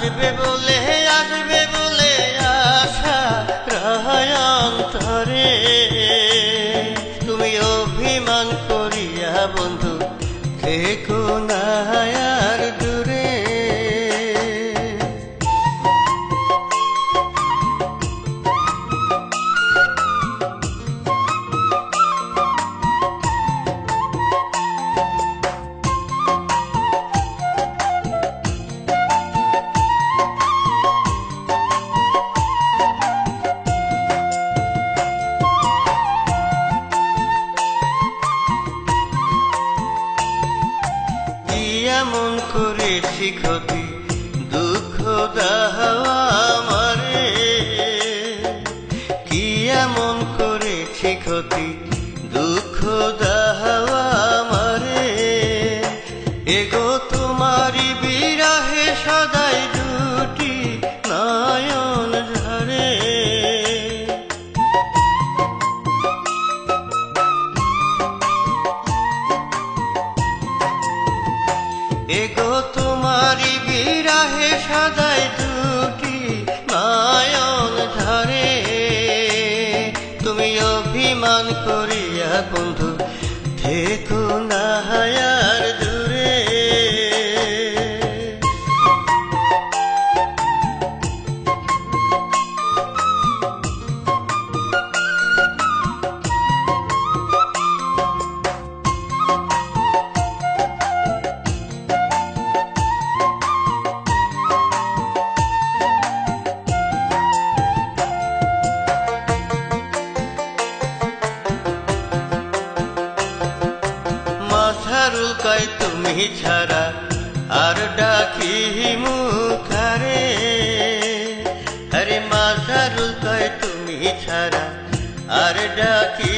আসবে বলে আশা রহায় অন্তরে। তুমি অভিমান করিয়া বন্ধু থেকো না আর দূরে। এমন করেছি ক্ষতি দুঃখ দাওয়া আমারে, কি এমন করেছি ক্ষতি দুঃখ দাওয়া আমারে। এগো তোমারি বিরহে সদাই দুটি নয়ন ঝরে। এগো তোমারি বিরহে সদাই দুটি নয়ন ঝরে। তুমি অভিমান করিয়া বন্ধু থেকো না আর দূরে। রুকাই তুমি ছাড়া আর ডাকি মুখারে। হরে মাথা রুকাই তুমি ছাড়া আর ডাকি